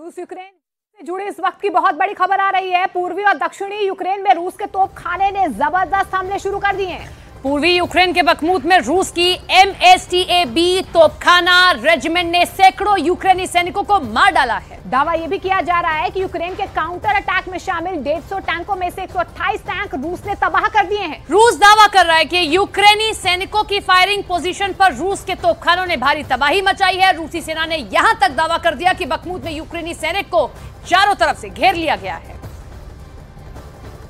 रूस यूक्रेन से जुड़ी इस वक्त की बहुत बड़ी खबर आ रही है। पूर्वी और दक्षिणी यूक्रेन में रूस के तोपखाने ने जबरदस्त हमले शुरू कर दिए हैं। पूर्वी यूक्रेन के बखमूत में रूस की MSTAB तोपखाना रेजिमेंट ने सैकड़ों यूक्रेनी सैनिकों को मार डाला है। दावा यह भी किया जा रहा है कि यूक्रेन के काउंटर अटैक में शामिल 150 टैंकों में से 128 टैंक रूस ने तबाह कर दिए हैं। रूस दावा कर रहा है कि यूक्रेनी सैनिकों की फायरिंग पोजीशन पर रूस के तोपखानों ने भारी तबाही मचाई है। रूसी सेना ने यहां तक दावा कर दिया कि बखमूत में यूक्रेनी सैनिक को चारों तरफ से घेर लिया गया है।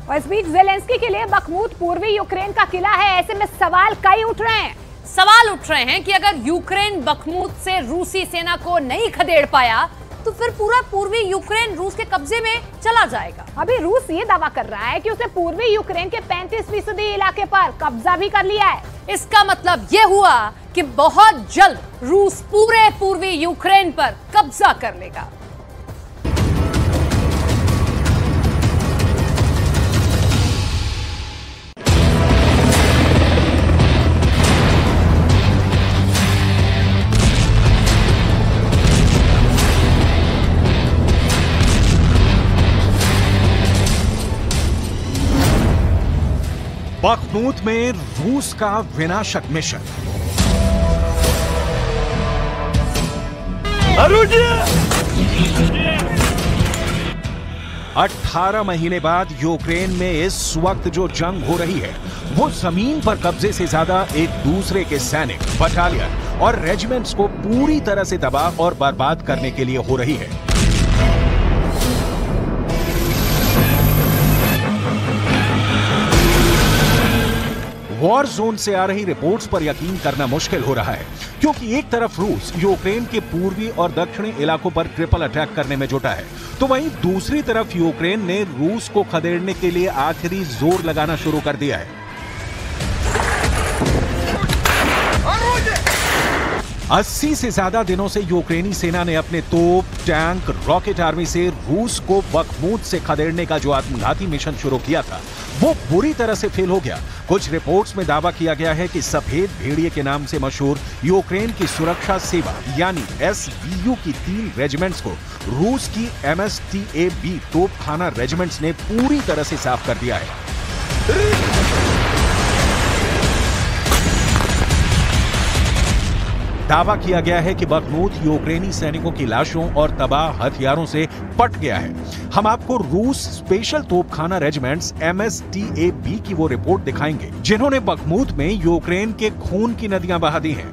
और इस बीच ज़ेलेंस्की के लिए बखमूत पूर्वी यूक्रेन का किला है। ऐसे में सवाल कई उठ रहे हैं। सवाल उठ रहे हैं कि अगर यूक्रेन बखमूत से रूसी सेना को नहीं खदेड़ पाया तो फिर पूरा पूर्वी यूक्रेन रूस के कब्जे में चला जाएगा। अभी रूस ये दावा कर रहा है कि उसने पूर्वी यूक्रेन के 35% इलाके पर कब्जा भी कर लिया है। इसका मतलब यह हुआ कि बहुत जल्द रूस पूरे पूर्वी यूक्रेन पर कब्जा कर लेगा। बखमूत में रूस का विनाशक मिशन। 18 महीने बाद यूक्रेन में इस वक्त जो जंग हो रही है वो जमीन पर कब्जे से ज्यादा एक दूसरे के सैनिक, बटालियन और रेजिमेंट्स को पूरी तरह से तबाह और बर्बाद करने के लिए हो रही है। वॉर जोन से आ रही रिपोर्ट्स पर यकीन करना मुश्किल हो रहा है, क्योंकि एक तरफ रूस यूक्रेन के पूर्वी और दक्षिणी इलाकों पर ट्रिपल अटैक करने में जुटा है, तो वहीं दूसरी तरफ यूक्रेन ने रूस को खदेड़ने के लिए आखिरी जोर लगाना शुरू कर दिया है। 80 से ज्यादा दिनों से यूक्रेनी सेना ने अपने तोप, टैंक, रॉकेट आर्मी से रूस को बखमूत से खदेड़ने का जो आत्मघाती मिशन शुरू किया था वो बुरी तरह से फेल हो गया। कुछ रिपोर्ट्स में दावा किया गया है कि सफेद भेड़िए के नाम से मशहूर यूक्रेन की सुरक्षा सेवा यानी SBU की 3 रेजिमेंट्स को रूस की MSTAB तोपखाना रेजिमेंट्स ने पूरी तरह से साफ कर दिया है। दावा किया गया है कि बखमूत यूक्रेनी सैनिकों की लाशों और तबाह हथियारों से पट गया है। हम आपको रूस स्पेशल तोपखाना रेजिमेंट्स MSTAB की वो रिपोर्ट दिखाएंगे जिन्होंने बखमूत में यूक्रेन के खून की नदियां बहा दी हैं।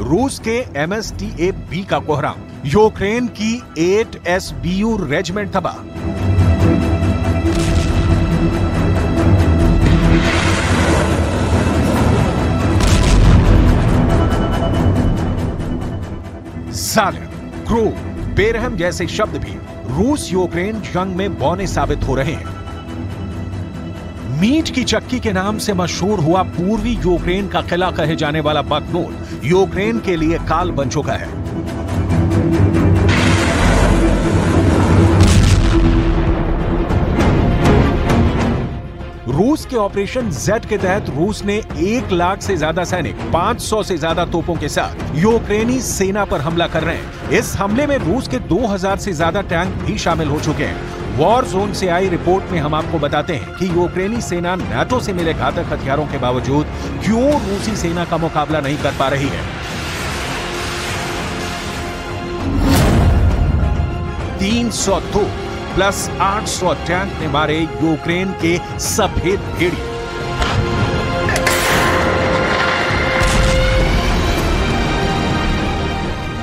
रूस के MSTAB का कोहराम, यूक्रेन की 8 SBU रेजिमेंट तबाह। जालिम, क्रूर, बेरहम जैसे शब्द भी रूस यूक्रेन जंग में बौने साबित हो रहे हैं। मीट की चक्की के नाम से मशहूर हुआ पूर्वी यूक्रेन का किला कहे जाने वाला बखमूत यूक्रेन के लिए काल बन चुका है। रूस के ऑपरेशन Z के तहत रूस ने 1 लाख से ज्यादा सैनिक 500 से ज्यादा तोपों के साथ यूक्रेनी सेना पर हमला कर रहे हैं। इस हमले में रूस के 2000 से ज्यादा टैंक भी शामिल हो चुके हैं। वॉर जोन से आई रिपोर्ट में हम आपको बताते हैं कि यूक्रेनी सेना नाटो से मिले घातक हथियारों के बावजूद क्यों रूसी सेना का मुकाबला नहीं कर पा रही है। 300 तोप प्लस 800 टैंक ने मारे यूक्रेन के सफेद भेड़िए।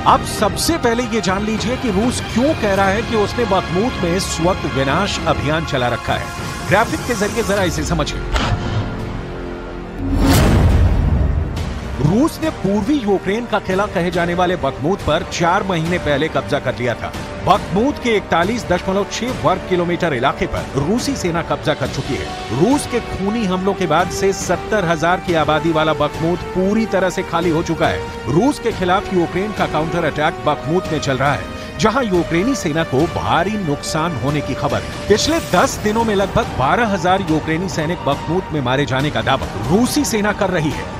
अब सबसे पहले यह जान लीजिए कि रूस क्यों कह रहा है कि उसने बखमूत में इस वक्त विनाश अभियान चला रखा है। ग्राफिक के जरिए जरा इसे समझिए। रूस ने पूर्वी यूक्रेन का किला कहे जाने वाले बखमूत पर 4 महीने पहले कब्जा कर लिया था। बखमूत के 41.6 वर्ग किलोमीटर इलाके पर रूसी सेना कब्जा कर चुकी है। रूस के खूनी हमलों के बाद से 70,000 की आबादी वाला बखमूत पूरी तरह से खाली हो चुका है। रूस के खिलाफ यूक्रेन का काउंटर अटैक बखमूत में चल रहा है, जहां यूक्रेनी सेना को भारी नुकसान होने की खबर है। पिछले 10 दिनों में लगभग 12,000 यूक्रेनी सैनिक बखमूत में मारे जाने का दावा रूसी सेना कर रही है।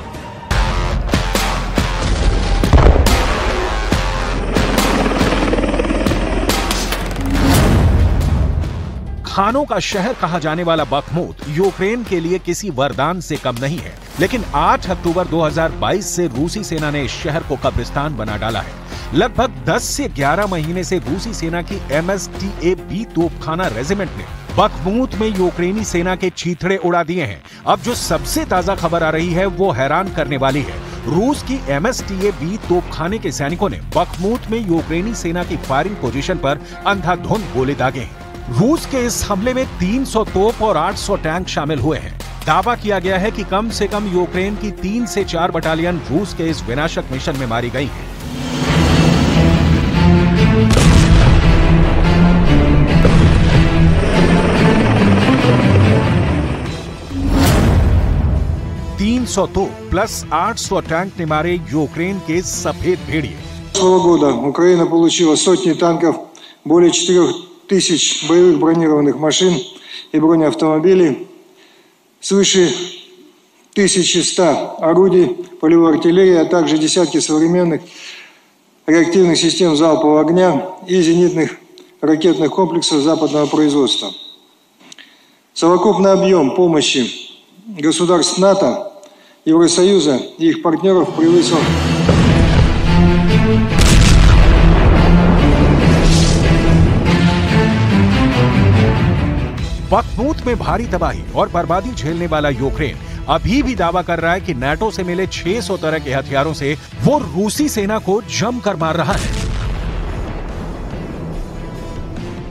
खानों का शहर कहा जाने वाला बखमूत यूक्रेन के लिए किसी वरदान से कम नहीं है, लेकिन 8 अक्टूबर 2022 से रूसी सेना ने इस शहर को कब्रिस्तान बना डाला है। लगभग 10 से 11 महीने से रूसी सेना की MSTA-B तोपखाना रेजिमेंट ने बखमूत में यूक्रेनी सेना के चीथड़े उड़ा दिए हैं। अब जो सबसे ताजा खबर आ रही है वो हैरान करने वाली है। रूस की MSTA-B तोपखाने के सैनिकों ने बखमूत में यूक्रेनी सेना की फायरिंग पोजीशन पर अंधाधुंध गोले दागे हैं। रूस के इस हमले में 300 तोप और 800 टैंक शामिल हुए हैं। दावा किया गया है कि कम से कम यूक्रेन की 3 से 4 बटालियन रूस के इस विनाशक मिशन में मारी गई हैं। तो प्लस 800 टैंक ने मारे यूक्रेन के सफेद भेड़िए। Прошлого года Украина получила сотни танков, более 4000 боевых бронированных машин и бронеавтомобилей, свыше 1100 орудий полевой артиллерии, а также десятки современных реактивных систем залпового огня и зенитных ракетных комплексов западного производства. Совокупный объем помощи государств НАТО, Евросоюза и их партнеров превысил बखमूत में भारी तबाही और बर्बादी झेलने वाला यूक्रेन अभी भी दावा कर रहा है कि नाटो से मिले 600 तरह के हथियारों से वो रूसी सेना को जमकर मार रहा है।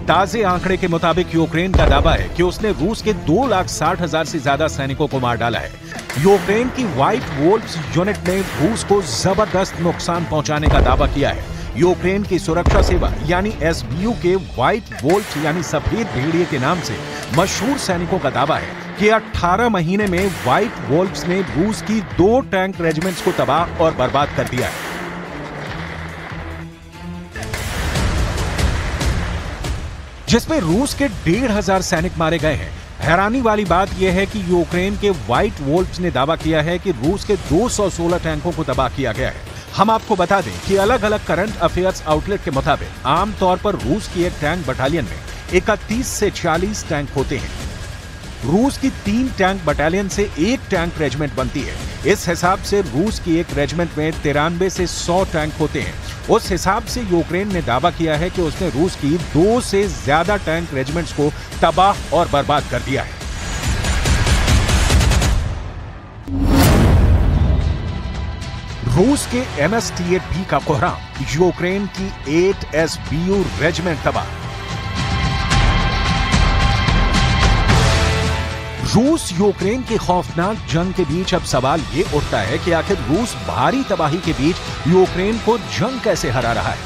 ताजे आंकड़े के मुताबिक यूक्रेन का दावा है कि उसने रूस के 2,60,000 से ज्यादा सैनिकों को मार डाला है। यूक्रेन की व्हाइट वोल्व्स यूनिट ने रूस को जबरदस्त नुकसान पहुंचाने का दावा किया है। यूक्रेन की सुरक्षा सेवा यानी SBU के व्हाइट वोल्व यानी सफेद भेड़िए के नाम से मशहूर सैनिकों का दावा है कि 18 महीने में व्हाइट वोल्व्स ने रूस की 2 टैंक रेजिमेंट्स को तबाह और बर्बाद कर दिया है। जिसमें रूस के 1,500 सैनिक मारे गए हैं। हैरानी वाली बात यह है कि यूक्रेन के व्हाइट वोल्व्स ने दावा किया है कि रूस के 216 टैंकों को तबाह किया गया है। हम आपको बता दें कि अलग अलग करंट अफेयर्स आउटलेट के मुताबिक आमतौर पर रूस की एक टैंक बटालियन में 31 से 40 टैंक होते हैं। रूस की 3 टैंक बटालियन से 1 टैंक रेजिमेंट बनती है। इस हिसाब से रूस की एक रेजिमेंट में 93 से 100 टैंक होते हैं। उस हिसाब से यूक्रेन ने दावा किया है कि उसने रूस की 2 से ज्यादा टैंक रेजिमेंट्स को तबाह और बर्बाद कर दिया है। रूस के MSTA-B का कोहराम, यूक्रेन की 8 SBU रेजिमेंट तबाह। रूस यूक्रेन की खौफनाक जंग के बीच अब सवाल ये उठता है कि आखिर रूस भारी तबाही के बीच यूक्रेन को जंग कैसे हरा रहा है।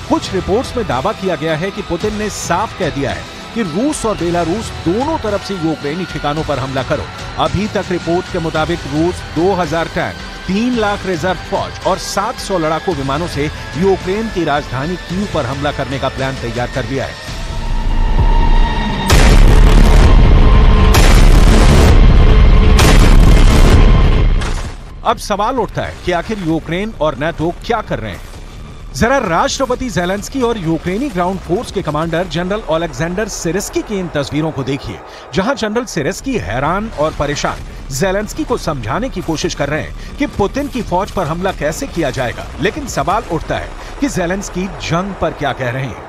कुछ रिपोर्ट्स में दावा किया गया है कि पुतिन ने साफ कह दिया है कि रूस और बेलारूस दोनों तरफ से यूक्रेनी ठिकानों पर हमला करो। अभी तक रिपोर्ट के मुताबिक रूस 2000 टैंक, 3 लाख रिजर्व फौज और 700 लड़ाकू विमानों से यूक्रेन की राजधानी कीव पर हमला करने का प्लान तैयार कर दिया है। अब सवाल उठता है कि आखिर यूक्रेन और नाटो क्या कर रहे हैं। जरा राष्ट्रपति ज़ेलेंस्की और यूक्रेनी ग्राउंड फोर्स के कमांडर जनरल ओलेक्जेंडर सिरस्की की इन तस्वीरों को देखिए, जहां जनरल सिरस्की हैरान और परेशान ज़ेलेंस्की को समझाने की कोशिश कर रहे हैं कि पुतिन की फौज पर हमला कैसे किया जाएगा। लेकिन सवाल उठता है कि ज़ेलेंस्की जंग पर क्या कह रहे हैं।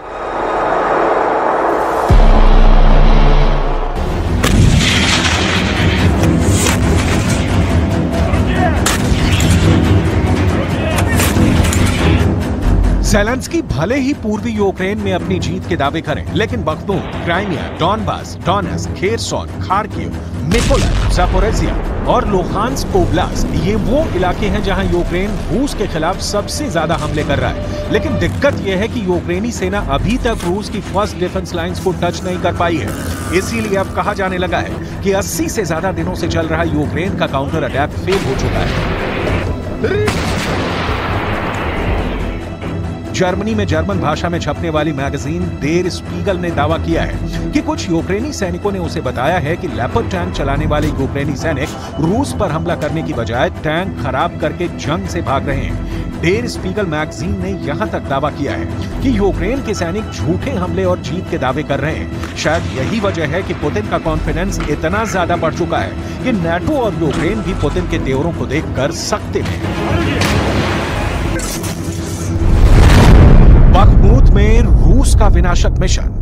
ज़ेलेंस्की भले ही पूर्वी यूक्रेन में अपनी जीत के दावे करें, लेकिन Bakhmut, Crimea, Donbas, Donetsk, Kherson, Kharkiv, Mykolaiv, Zaporizhzhia और लुहांस्क ओब्लास्ट ये वो इलाके हैं जहां यूक्रेन रूस के खिलाफ सबसे ज्यादा हमले कर रहा है। लेकिन दिक्कत यह है कि यूक्रेनी सेना अभी तक रूस की फर्स्ट डिफेंस लाइंस को टच नहीं कर पाई है। इसीलिए अब कहा जाने लगा है कि 80 से ज्यादा दिनों से चल रहा यूक्रेन का काउंटर अटैक फेल हो चुका है। जर्मनी में जर्मन भाषा में छपने वाली मैगजीन डेर स्पीगल ने दावा किया है कि कुछ यूक्रेनी सैनिकों ने उसे बताया है कि लेपर्ड टैंक चलाने वाले यूक्रेनी सैनिक रूस पर हमला करने की बजाय टैंक खराब करके जंग से भाग रहे हैं। डेर स्पीगल मैगजीन ने यहां तक दावा किया है कि यूक्रेन के सैनिक झूठे हमले और जीत के दावे कर रहे हैं। शायद यही वजह है कि पुतिन का कॉन्फिडेंस इतना ज्यादा बढ़ चुका है कि नाटो और यूक्रेन भी पुतिन के तेवरों को देखकर सकते हैं। बखमूत में रूस का विनाशक मिशन।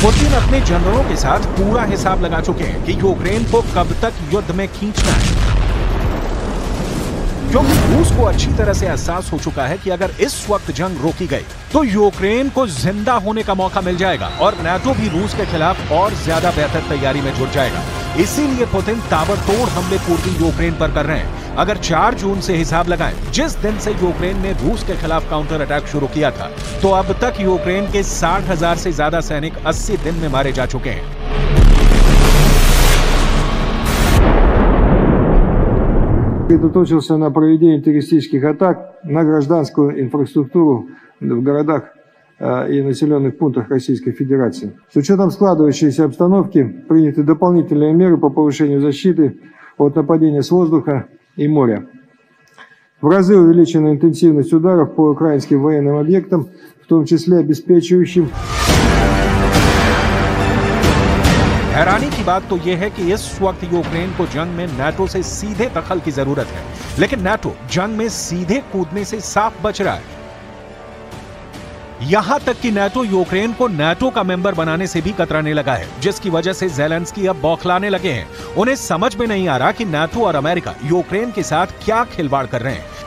पुतिन अपने जनरलों के साथ पूरा हिसाब लगा चुके हैं कि यूक्रेन को कब तक युद्ध में खींचना है, क्योंकि रूस को अच्छी तरह से एहसास हो चुका है कि अगर इस वक्त जंग रोकी गई तो यूक्रेन को जिंदा होने का मौका मिल जाएगा और नाटो भी रूस के खिलाफ और ज्यादा बेहतर तैयारी में जुट जाएगा। इसीलिए पुतिन ताबड़तोड़ हमले पूर्वी यूक्रेन पर कर रहे हैं। अगर 4 जून से हिसाब लगाएं, जिस दिन से यूक्रेन ने रूस के खिलाफ काउंटर अटैक शुरू किया था, तो अब तक यूक्रेन के 60,000 से ज्यादा सैनिक 80 दिन में मारे जा चुके हैं। Сосредоточился на проведении террористических атак на гражданскую инфраструктуру в городах и населенных пунктах Российской Федерации. С учетом складывающейся обстановки приняты дополнительные меры по повышению защиты от нападения с воздуха и моря. В разы увеличена интенсивность ударов по украинским военным объектам, в том числе обеспечивающим. हैरानी की बात तो यह है कि इस वक्त यूक्रेन को जंग में नाटो से सीधे दखल की जरूरत है, लेकिन नाटो जंग में सीधे कूदने से साफ बच रहा है। यहां तक कि नाटो यूक्रेन को नाटो का मेंबर बनाने से भी कतराने लगा है, जिसकी वजह से ज़ेलेंस्की अब बौखलाने लगे हैं। उन्हें समझ में नहीं आ रहा कि नाटो और अमेरिका यूक्रेन के साथ क्या खिलवाड़ कर रहे हैं।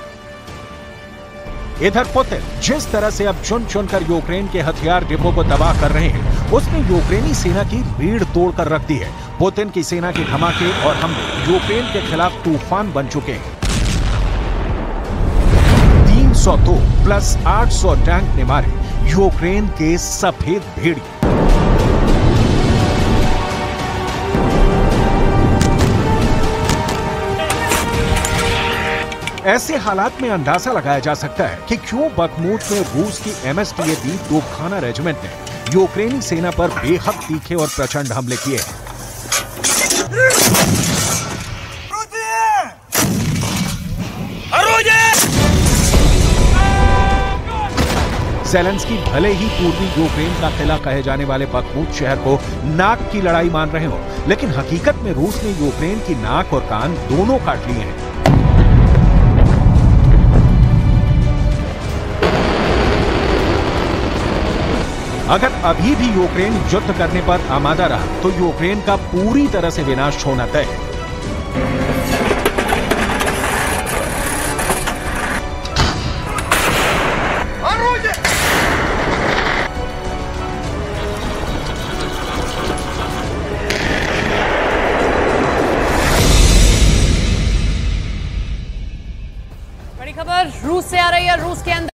इधर पुतिन जिस तरह से अब चुन चुनकर यूक्रेन के हथियार डिपो को तबाह कर रहे हैं, उसने यूक्रेनी सेना की रीढ़ तोड़कर रख दी है। पुतिन की सेना के धमाके और हमले यूक्रेन के खिलाफ तूफान बन चुके हैं। 300 तोप प्लस 800 टैंक ने मारे यूक्रेन के सफेद भेड़िए। ऐसे हालात में अंदाजा लगाया जा सकता है कि क्यों बखमूत में रूस की MSTAB तोपखाना रेजिमेंट ने यूक्रेनी सेना पर बेहद तीखे और प्रचंड हमले किए हैं। ज़ेलेंस्की भले ही पूर्वी यूक्रेन का किला कहे जाने वाले बखमूत शहर को नाक की लड़ाई मान रहे हो, लेकिन हकीकत में रूस ने यूक्रेन की नाक और कान दोनों काट लिए हैं। अगर अभी भी यूक्रेन युद्ध करने पर आमादा रहा तो यूक्रेन का पूरी तरह से विनाश होना तय है। बड़ी खबर रूस से आ रही है। रूस के अंदर